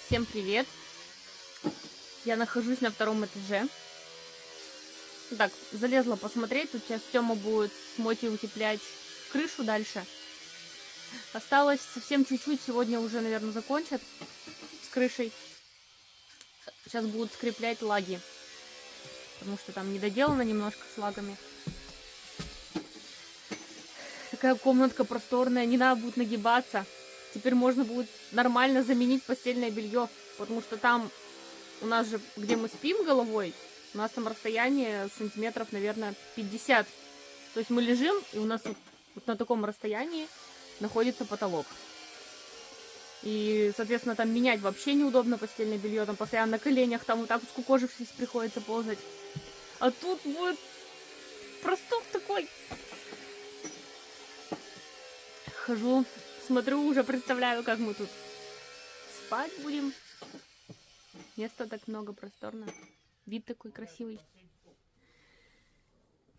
Всем привет! Я нахожусь на втором этаже. Так, залезла посмотреть. Тут сейчас Тёма будет с Мотей утеплять крышу дальше. Осталось совсем чуть-чуть. Сегодня уже, наверное, закончат с крышей. Сейчас будут скреплять лаги. Потому что там недоделано немножко с лагами. Такая комнатка просторная. Не надо будет нагибаться. Теперь можно будет нормально заменить постельное белье. Потому что там у нас же, где мы спим головой, у нас там расстояние сантиметров, наверное, 50. То есть мы лежим, и у нас вот на таком расстоянии находится потолок. И, соответственно, там менять вообще неудобно постельное белье. Там постоянно на коленях, там вот так вот скукожившись приходится ползать. А тут будет простор такой. Хожу, смотрю, уже представляю, как мы тут спать будем. Места так много, просторно. Вид такой красивый.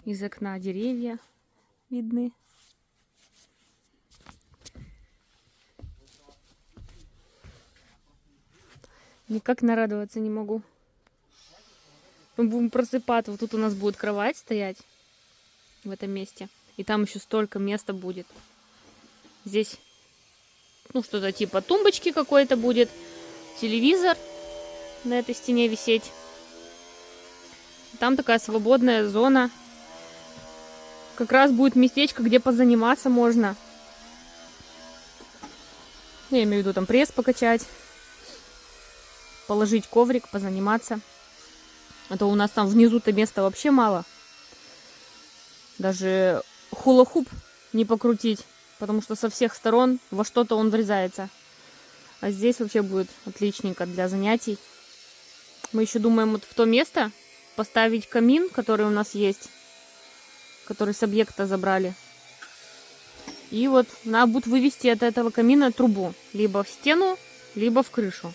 Из окна деревья видны. Никак нарадоваться не могу. Мы будем просыпаться. Вот тут у нас будет кровать стоять в этом месте. И там еще столько места будет. Здесь, ну, что-то типа тумбочки какой-то будет. Телевизор на этой стене висеть. Там такая свободная зона. Как раз будет местечко, где позаниматься можно. Я имею в виду там пресс покачать. Положить коврик, позаниматься. А то у нас там внизу-то места вообще мало. Даже хула-хуп не покрутить. Потому что со всех сторон во что-то он врезается. А здесь вообще будет отличненько для занятий. Мы еще думаем вот в то место поставить камин, который у нас есть. Который с объекта забрали. И вот надо будет вывести от этого камина трубу. Либо в стену, либо в крышу.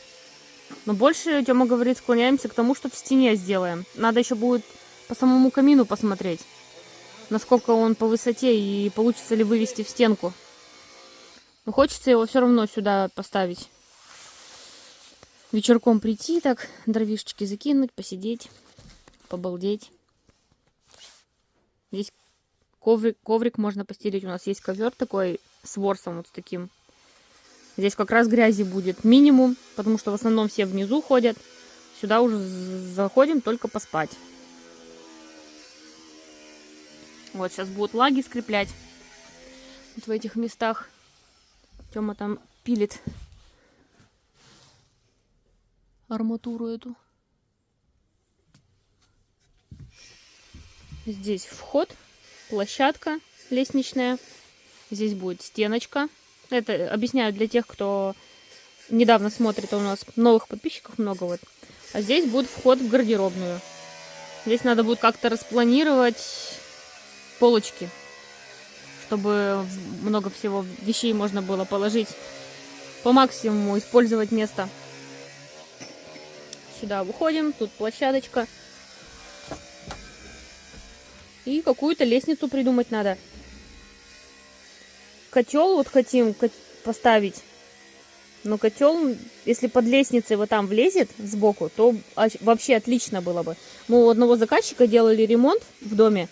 Но больше, Тёма говорит, склоняемся к тому, что в стене сделаем. Надо еще будет по самому камину посмотреть. Насколько он по высоте и получится ли вывести в стенку. Но хочется его все равно сюда поставить. Вечерком прийти, так дровишечки закинуть, посидеть, побалдеть. Здесь коврик можно постелить. У нас есть ковер такой с ворсом вот с таким. Здесь как раз грязи будет минимум, потому что в основном все внизу ходят. Сюда уже заходим только поспать. Вот сейчас будут лаги скреплять. Вот в этих местах. Тёма там пилит арматуру эту. Здесь вход, площадка лестничная. Здесь будет стеночка. Это объясняю для тех, кто недавно смотрит. У нас новых подписчиков много вот. А здесь будет вход в гардеробную. Здесь надо будет как-то распланировать полочки, чтобы много всего вещей можно было положить. По максимуму использовать место. Сюда выходим. Тут площадочка. И какую-то лестницу придумать надо. Котел вот хотим поставить. Но котел, если под лестницей вот там влезет сбоку, то вообще отлично было бы. Мы у одного заказчика делали ремонт в доме.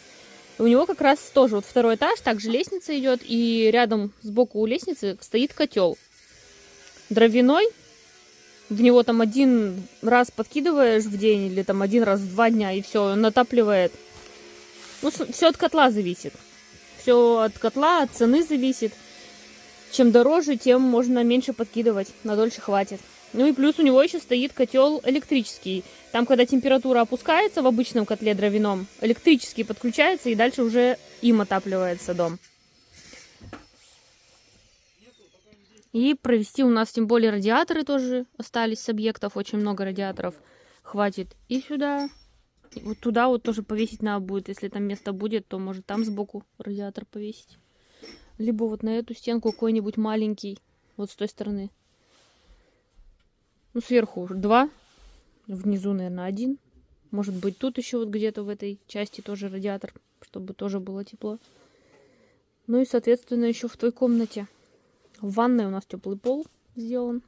И у него как раз тоже вот второй этаж, также лестница идет. И рядом сбоку у лестницы стоит котел. Дровяной. В него там один раз подкидываешь в день или там один раз в 2 дня. И все, он натапливает. Ну, все от котла зависит. Все от котла, от цены зависит. Чем дороже, тем можно меньше подкидывать. Надольше хватит. Ну и плюс у него еще стоит котел электрический. Там, когда температура опускается в обычном котле дровяном, электрический подключается и дальше уже им отапливается дом. И провести у нас, тем более, радиаторы тоже остались с объектов. Очень много радиаторов хватит и сюда. И вот туда вот тоже повесить надо будет. Если там место будет, то может там сбоку радиатор повесить. Либо вот на эту стенку какой-нибудь маленький. Вот с той стороны. Ну, сверху 2. Внизу, наверное, 1. Может быть, тут еще вот где-то в этой части тоже радиатор. Чтобы тоже было тепло. Ну и, соответственно, еще в той комнате. В ванной у нас теплый пол сделан.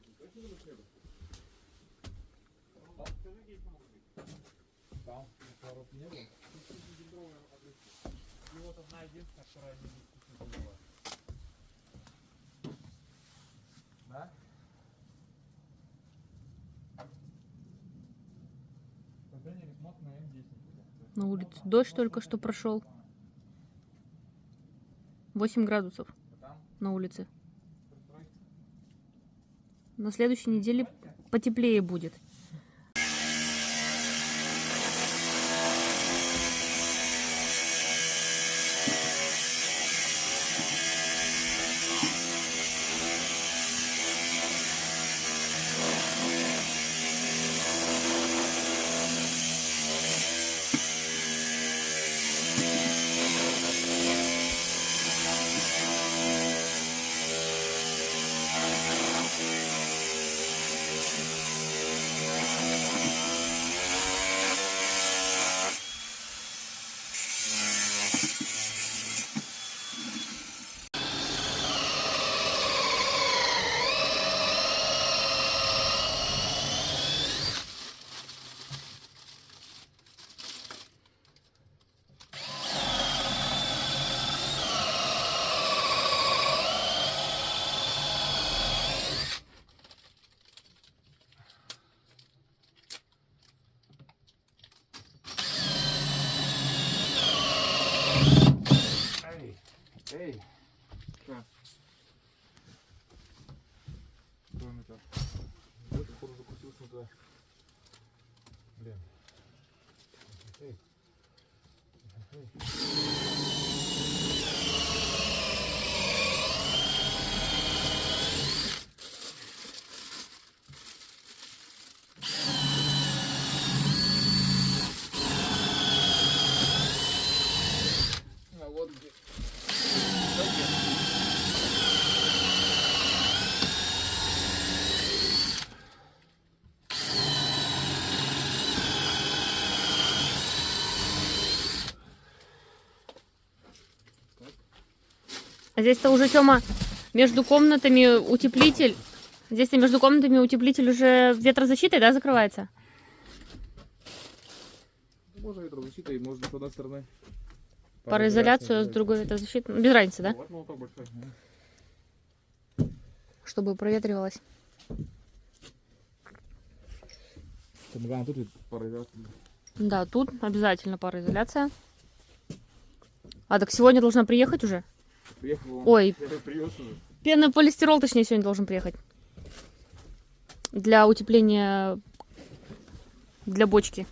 Там поворот не было. И вот одна единственная, которая не действительно. Да? На улице дождь только что прошел. 8 градусов на улице. На следующей неделе потеплее будет. Эй! Что? Что он это? Вот, походу, закусился туда. Блин. Эй! Эй! А вот где. А здесь-то уже, Тёма, между комнатами утеплитель. Здесь-то между комнатами утеплитель уже ветрозащитой, да, закрывается? Можно ветрозащита, и можно с одной стороны. Пароизоляцию, а с другой ветрозащитой. Без разницы, да? Вот молоток большой. Чтобы проветривалось. Там, тут пароизоляция. Да, тут обязательно пароизоляция. А, так сегодня должна приехать уже? Приехал. Ой, Привез уже. пенополистирол, точнее, сегодня должен приехать. Для утепления, для бочки.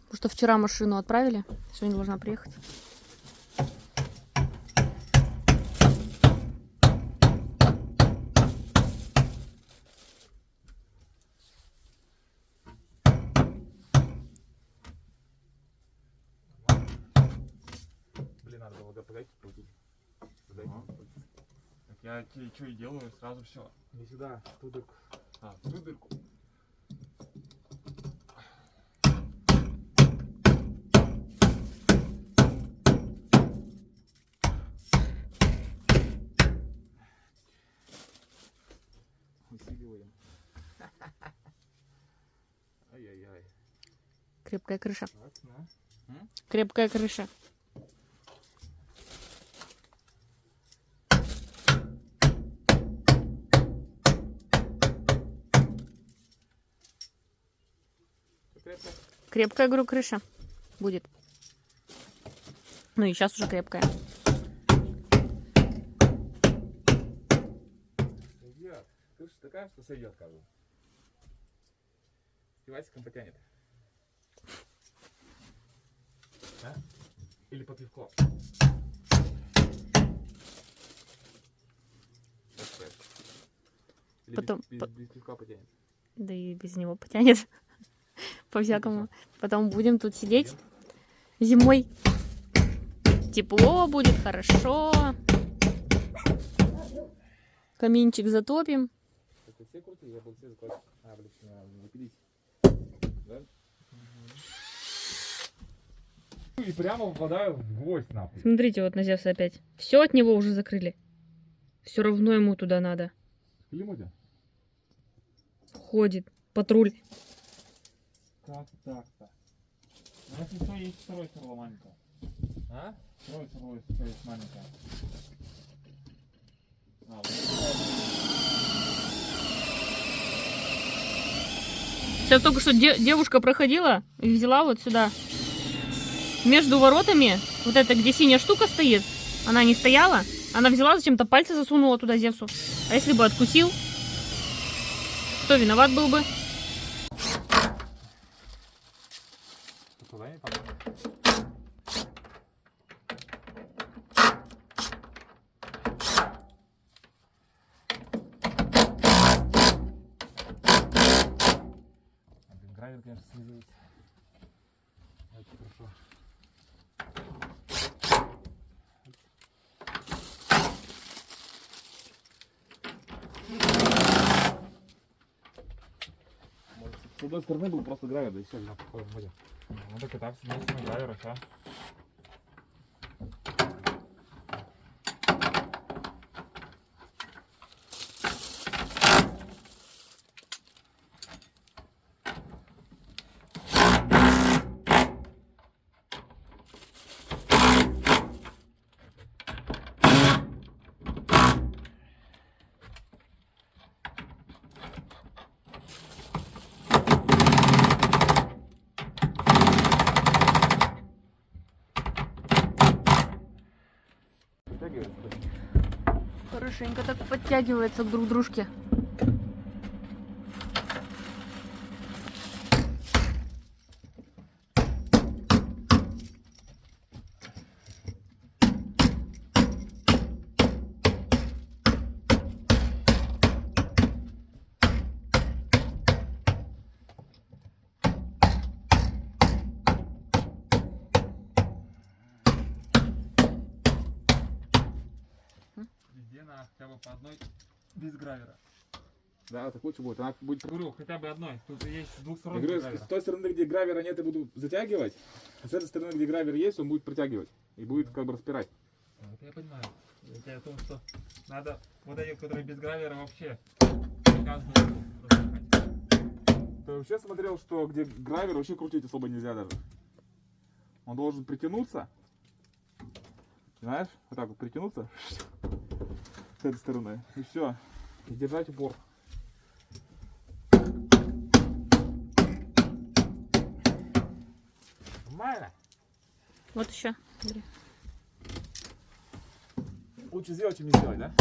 Потому что вчера машину отправили, сегодня должна приехать. Блин, надо было подойти, крутить. Так я тебе что и делаю, сразу все. Не сюда, ту дырку. А, ту дырку. Усиливаем. Ай-яй-яй. Крепкая крыша. Так, на. Крепкая крыша. Крепкая, говорю, крыша будет. Ну и сейчас уже крепкая. Сойдет. Крыша такая, что сойдет, как бы. Пивасиком потянет. А? Или по пивко. Или Потом, без пивка потянет. да и без него потянет. По-всякому. Потом будем тут сидеть зимой. Тепло будет, хорошо. Каминчик затопим. Это все крутые, я буду все закладывать. А, блин, запилить. Да? И прямо впадаю в гвоздь, нахуй. Смотрите, вот на Зевса опять. Все от него уже закрыли. Все равно ему туда надо. Климуте? Ходит. патруль. Как так-то? У нас еще есть второй сверло маленькое. А? Второй сверло еще есть маленькое. А, вот. Сейчас только что девушка проходила и взяла вот сюда. Между воротами, вот это, где синяя штука стоит, она не стояла. Она взяла, зачем-то пальцы засунула туда Зевсу. А если бы откусил, кто виноват был бы? Туда не попал. Гравер, конечно, слизывается. Очень хорошо. Может, с одной стороны был просто гравер, да и все, на такой моде. Ну так и так, с одной стороны гравер, а? Хорошенько так подтягивается друг к дружке. Везде на хотя бы по одной без гравера. Да, так лучше будет. Она будет, говорю, хотя бы одной. Тут есть с двух сторон. Я говорю, с той стороны, где гравера нет, я буду затягивать. А с этой стороны, где гравер есть, он будет притягивать. И будет как бы распирать. Это я понимаю. Я о том, что надо вот эти, которые без гравера, вообще каждую распихать. Ты вообще смотрел, что где гравер вообще крутить особо нельзя даже. Он должен притянуться. Знаешь? Вот так вот притянуться. С этой стороны. И все. И держать упор. Нормально. Вот еще. Лучше сделать, чем не сделать, да?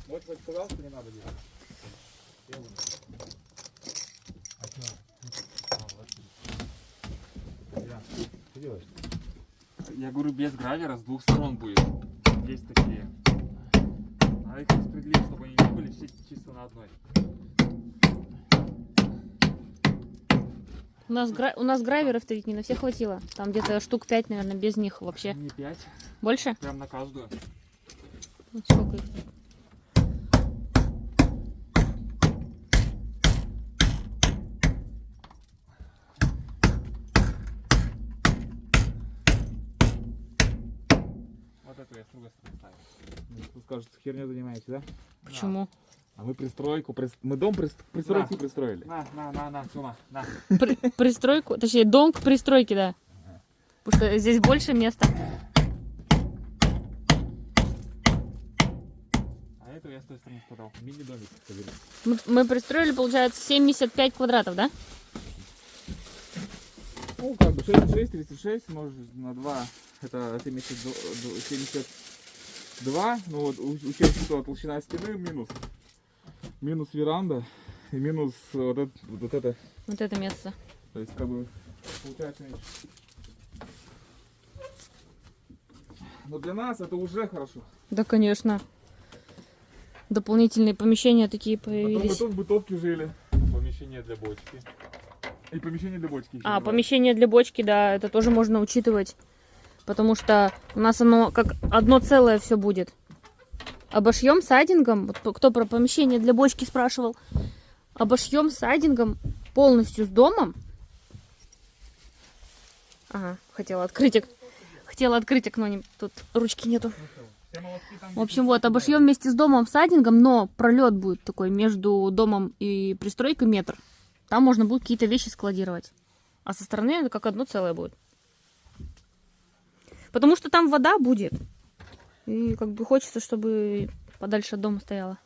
Вот хоть сказал, что не надо делать. Делаю. А что? Что делаешь? Я говорю, без гравера с двух сторон будет. Есть такие. Надо их распределить, чтобы они не были все чисто на одной. У нас граверов-то ведь не на всех хватило. Там где-то штук 5, наверное, без них вообще. Не 5. Больше? Прям на каждую. Вот сколько их? Вот эту я с другой стороны ставлю. Вы скажете, херню занимаете, да? Почему? А мы пристройку, мы дом пристройку пристроили. На, Тёма, на. Пристройку, точнее дом к пристройке, да. Потому что здесь больше места. А эту я с той стороны подал. Мини-домик. Мы пристроили, получается, 75 квадратов, да? Ну, как бы 66, 36, может на 2, это 72. Ну вот, учесть, что толщина стены минус. Минус веранда и минус вот это. Вот это место. То есть, как бы, получается меньше. Но для нас это уже хорошо. Да, конечно. Дополнительные помещения такие появились. Потом в бытовке жили. Помещение для бочки. И помещение для бочки. А, помещение для бочки, да, это тоже можно учитывать. Потому что у нас оно как одно целое все будет. Обошьем сайдингом, вот кто про помещение для бочки спрашивал, обошьем сайдингом полностью с домом. Ага, хотела открыть окно, тут ручки нету. Все молотки там, В общем, вот, обошьем вместе с домом сайдингом, но пролет будет такой между домом и пристройкой метр. Там можно будет какие-то вещи складировать. А со стороны это как одно целое будет. Потому что там вода будет. И как бы хочется, чтобы подальше от дома стояла.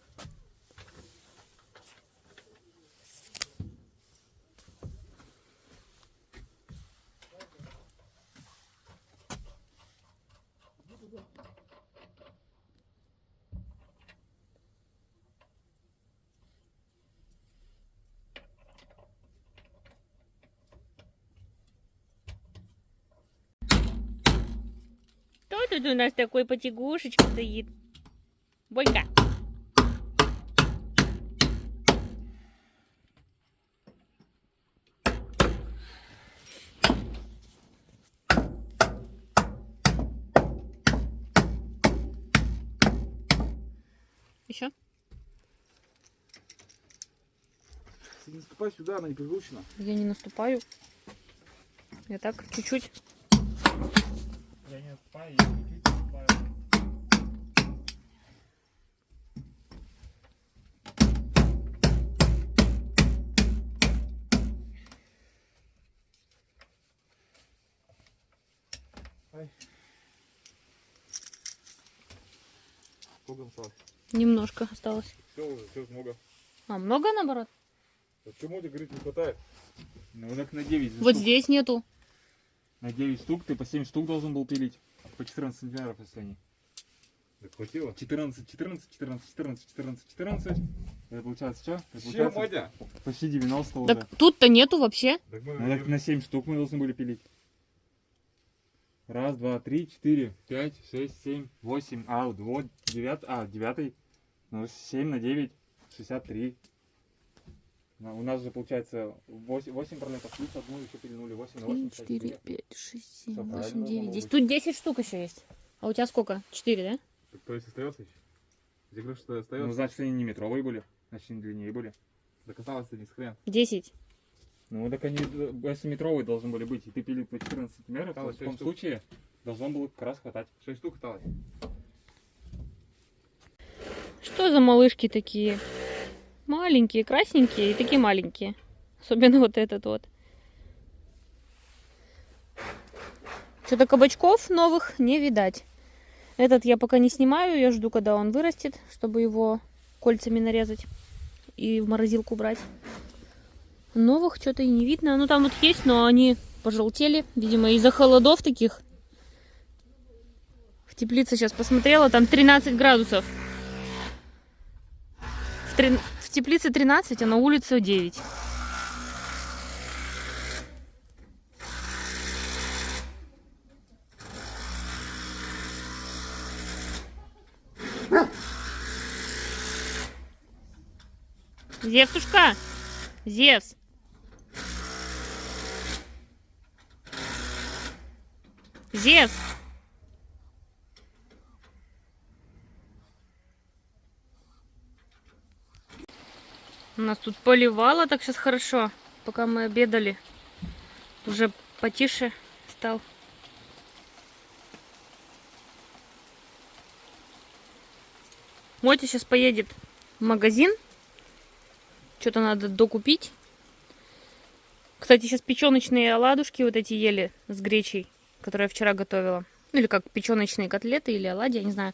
Кто тут у нас такой потягушечка стоит? Бойка. Еще? Не наступай сюда, она не пригрушена. Я не наступаю. Я так, чуть-чуть. Я не наступаю, я чуть-чуть наступаю. Ай. Сколько осталось? Немножко осталось. Все уже, все много. А, много наоборот? Почему ты говоришь, не хватает? Ну так на 9 Вот штук. здесь нету. На 9 штук ты по 7 штук должен был пилить. По 14 сантиметров, если они. Так хватило? 14, 14, 14, 14, 14, 14. Это получается что? Это получается Модя? почти 90 уже. Так тут-то нету вообще. Так мы, Ну так на 7 штук мы должны были пилить. Раз, два, три, 4, 5, 6, 7, 8. А, вот 9. А, 9. Ну 7 на 9, 63. У нас же получается 8 пролетов плюс одну еще пильнули. 8 на 8. 4, 5, 6, 7, Всё 8, правильно 9, было 10. бы. Тут 10 штук еще есть. А у тебя сколько? 4, да? Так, то есть остается еще? Где говоришь, что Ну остается? значит они не метровые были. Значит они длиннее были. Так осталось-то не с хрен. 10. Ну так они 8-метровые должны были быть. И ты пилил по 14 сантиметров. Осталось В таком 6 штук. случае должно было как раз хватать. 6 штук осталось. Что за малышки такие? Маленькие, красненькие и такие маленькие. Особенно вот этот вот. Что-то кабачков новых не видать. Этот я пока не снимаю, я жду, когда он вырастет, чтобы его кольцами нарезать и в морозилку брать. Новых что-то и не видно. Ну там вот есть, но они пожелтели, видимо, из-за холодов таких. В теплице сейчас посмотрела, там 13 градусов. В теплице 13, а на улице 9. Зевсушка! Зевс! Зевс! У нас тут поливало так сейчас хорошо, пока мы обедали. Уже потише стал. Мотя сейчас поедет в магазин. Что-то надо докупить. Кстати, сейчас печеночные оладушки вот эти ели с гречей, которые я вчера готовила. Или как печеночные котлеты или оладьи, я не знаю.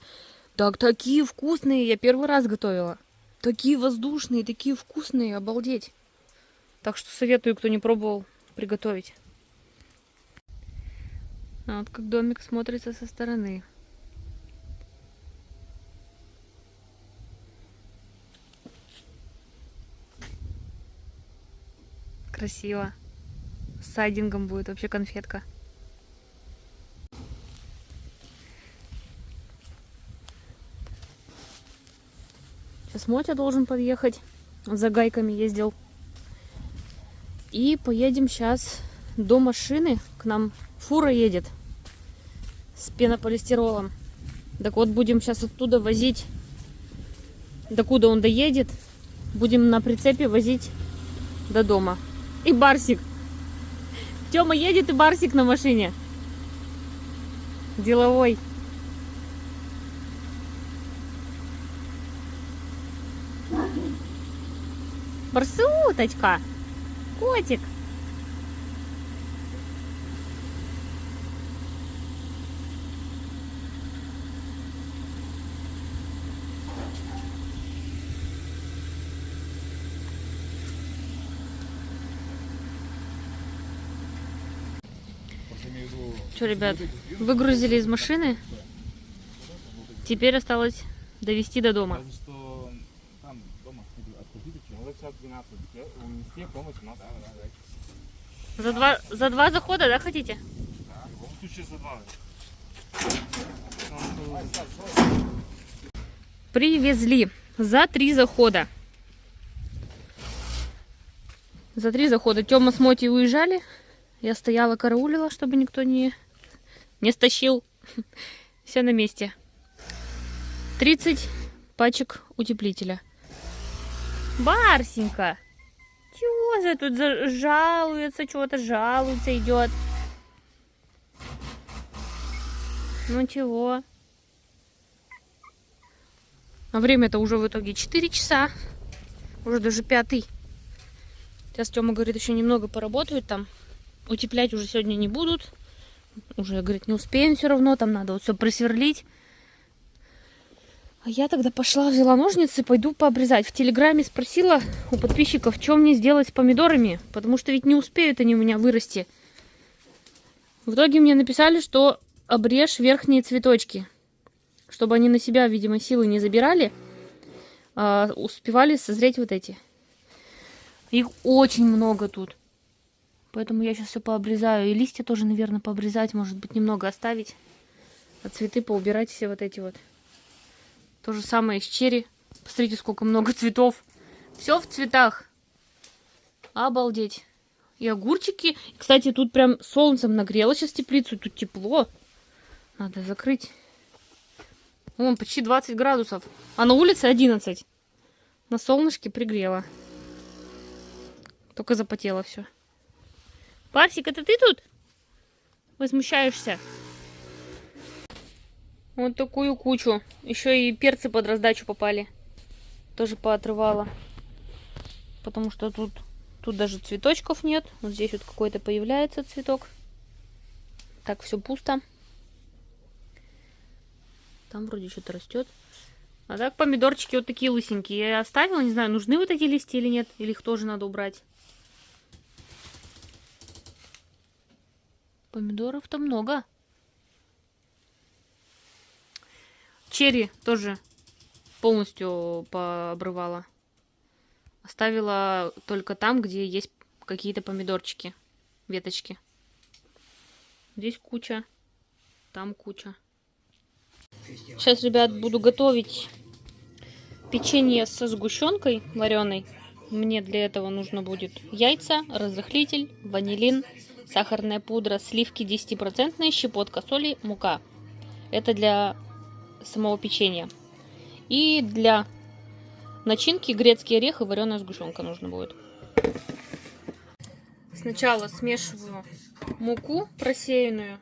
Так, такие вкусные, я первый раз готовила. Такие воздушные, такие вкусные, обалдеть. Так что советую, кто не пробовал, приготовить. А вот как домик смотрится со стороны. Красиво. С сайдингом будет вообще конфетка. Сейчас Мотя должен подъехать. Он за гайками ездил. И поедем сейчас до машины. К нам фура едет с пенополистиролом. Так вот, будем сейчас оттуда возить. Докуда он доедет, будем на прицепе возить до дома. И Барсик. Тёма едет, и Барсик на машине. Деловой. Барсуточка. Котик. Что, ребят, выгрузили из машины. Теперь осталось довести до дома. За два захода, да, хотите? Привезли за 3 захода. За 3 захода. Тёма с Мотей уезжали. Я стояла, караулила, чтобы никто не стащил. Все на месте. 30 пачек утеплителя. Барсенька! Чего же тут жалуется, чего-то жалуется, идет? Ну чего? А время-то уже в итоге 4 часа. Уже даже 5. Сейчас Тёма говорит, еще немного поработают там. Утеплять уже сегодня не будут. Уже, говорит, не успеем все равно. Там надо вот все просверлить. А я тогда пошла, взяла ножницы, пойду пообрезать. В Телеграме спросила у подписчиков, что мне сделать с помидорами. Потому что ведь не успеют они у меня вырасти. В итоге мне написали, что обрежь верхние цветочки. Чтобы они на себя, видимо, силы не забирали. А успевали созреть вот эти. Их очень много тут. Поэтому я сейчас все пообрезаю. И листья тоже, наверное, пообрезать. Может быть, немного оставить. А цветы поубирать все вот эти вот. То же самое с черри. Посмотрите, сколько много цветов. Все в цветах. Обалдеть. И огурчики. Кстати, тут прям солнцем нагрело сейчас теплицу. Тут тепло. Надо закрыть. Вон, почти 20 градусов. А на улице 11. На солнышке пригрело. Только запотело все. Парсик, это ты тут? Возмущаешься? Вот такую кучу. Еще и перцы под раздачу попали. Тоже поотрывала. Потому что тут даже цветочков нет. Вот здесь вот какой-то появляется цветок. Так, все пусто. Там вроде что-то растет. А так помидорчики вот такие лысенькие. Я оставила, не знаю, нужны вот эти листья или нет. Или их тоже надо убрать. Помидоров-то много. Черри тоже полностью пообрывала. Оставила только там, где есть какие-то помидорчики, веточки. Здесь куча, там куча. Сейчас, ребят, буду готовить печенье со сгущенкой вареной. Мне для этого нужно будет яйца, разрыхлитель, ванилин, сахарная пудра, сливки 10%, щепотка соли, мука. Это для самого печенья. И для начинки грецкий орех и вареная сгущенка нужно будет. Сначала смешиваю муку просеянную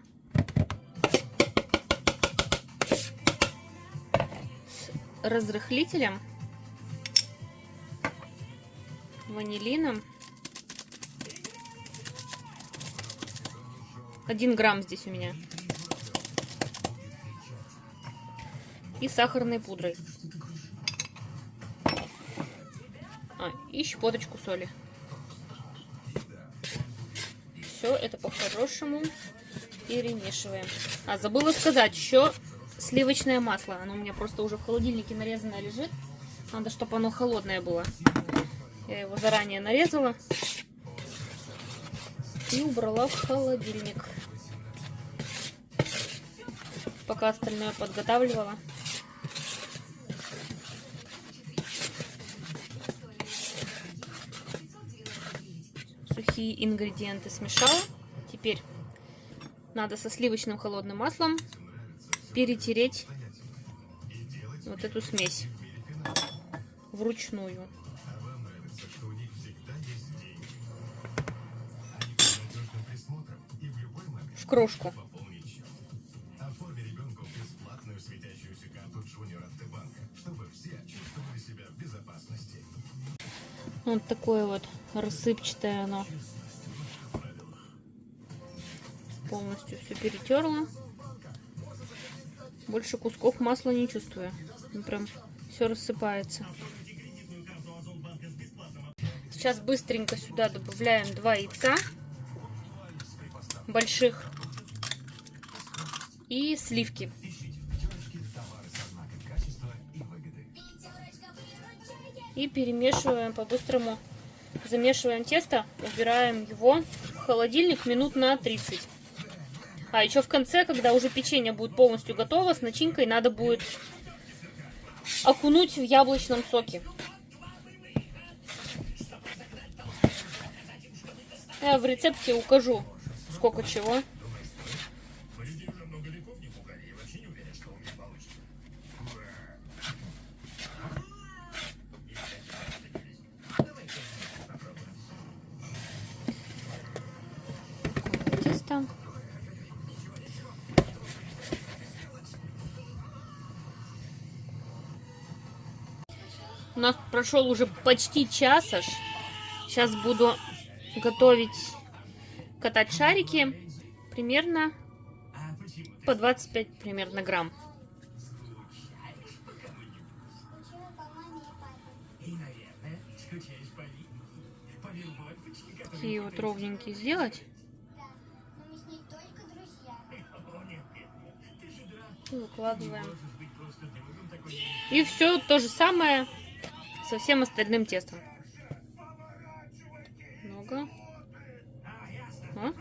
с разрыхлителем, ванилином. 1 грамм здесь у меня. И сахарной пудрой. И щепоточку соли. Все это по-хорошему перемешиваем. А, забыла сказать, еще сливочное масло. Оно у меня просто уже в холодильнике нарезанное лежит. Надо, чтобы оно холодное было. Я его заранее нарезала. И убрала в холодильник. Пока остальное подготавливала. Сухие ингредиенты смешала. Теперь надо со сливочным холодным маслом перетереть вот эту смесь вручную. В крошку. Вот такое вот рассыпчатое оно. Полностью все перетерла. Больше кусков масла не чувствую. Ну, прям все рассыпается. Сейчас быстренько сюда добавляем 2 яйца больших и сливки. И перемешиваем по-быстрому. Замешиваем тесто, убираем его в холодильник минут на 30. А еще в конце, когда уже печенье будет полностью готово, с начинкой надо будет окунуть в яблочном соке. Я в рецепте укажу, сколько чего. Тесто. У нас прошел уже почти час аж. Сейчас буду готовить, катать шарики примерно по 25 примерно грамм. Такие вот ровненькие сделать. И выкладываем. И все то же самое со всем остальным тестом. Много. А?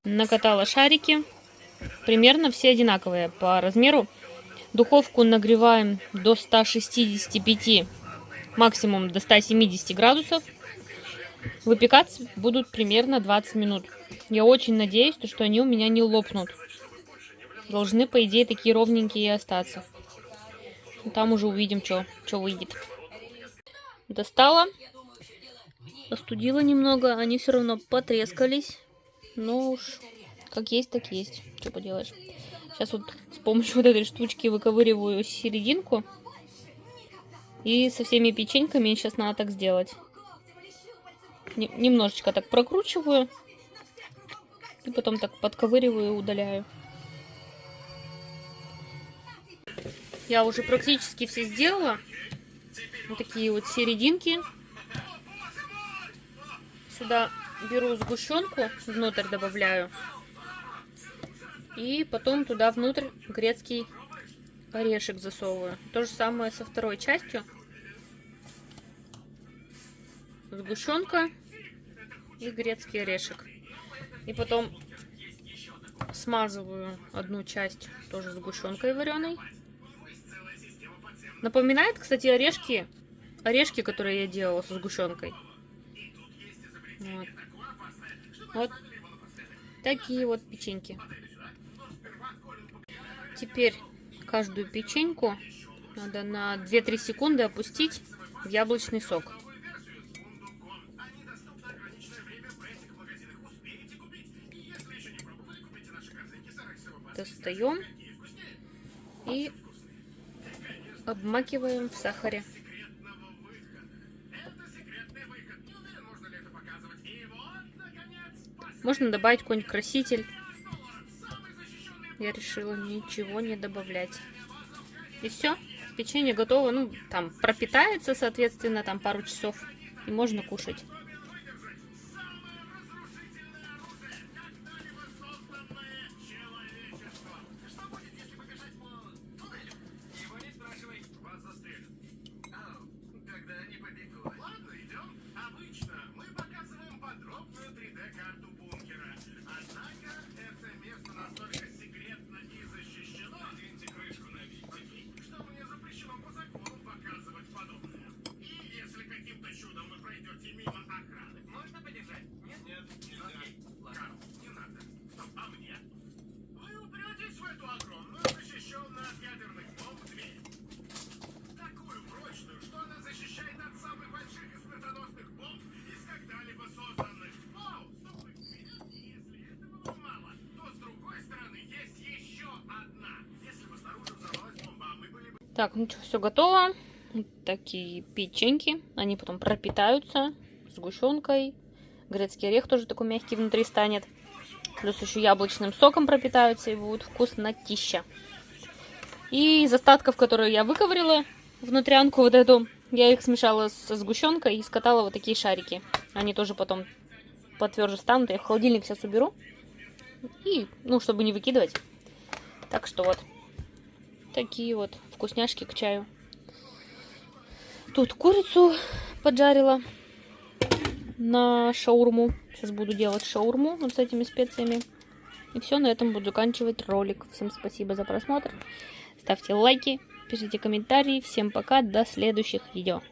Накатала шарики. Примерно все одинаковые по размеру. Духовку нагреваем до 165, максимум до 170 градусов. Выпекаться будут примерно 20 минут. Я очень надеюсь, что они у меня не лопнут. Должны, по идее, такие ровненькие и остаться. Там уже увидим, что выйдет. Достала. Остудила немного. Они все равно потрескались. Но уж как есть, так есть. Что поделаешь. Сейчас вот с помощью вот этой штучки выковыриваю серединку. И со всеми печеньками сейчас надо так сделать. Немножечко так прокручиваю. И потом так подковыриваю и удаляю. Я уже практически все сделала. Вот такие вот серединки. Сюда беру сгущенку, внутрь добавляю. И потом туда внутрь грецкий орешек засовываю. То же самое со второй частью. Сгущенка и грецкий орешек. И потом смазываю одну часть тоже сгущенкой вареной. Напоминает, кстати, орешки, которые я делала со сгущенкой. Вот. Вот такие вот печеньки. Теперь каждую печеньку надо на 2-3 секунды опустить в яблочный сок. Достаем и обмакиваем в сахаре. Можно добавить какой-нибудь краситель. Я решила ничего не добавлять. И все, печенье готово. Ну, там пропитается, соответственно, там пару часов. И можно кушать. Чудом вы пройдете мимо Так, ну что, все готово. Вот такие печеньки. Они потом пропитаются сгущенкой. Грецкий орех тоже такой мягкий внутри станет. Плюс еще яблочным соком пропитаются и будет вкуснотища. И из остатков, которые я выковырила внутрянку вот эту, я их смешала со сгущенкой и скатала вот такие шарики. Они тоже потом потверже станут. Я их в холодильник сейчас уберу. И, ну, чтобы не выкидывать. Так что вот. Такие вот вкусняшки к чаю. Тут курицу поджарила на шаурму. Сейчас буду делать шаурму вот с этими специями. И все, на этом буду заканчивать ролик. Всем спасибо за просмотр. Ставьте лайки, пишите комментарии. Всем пока, до следующих видео.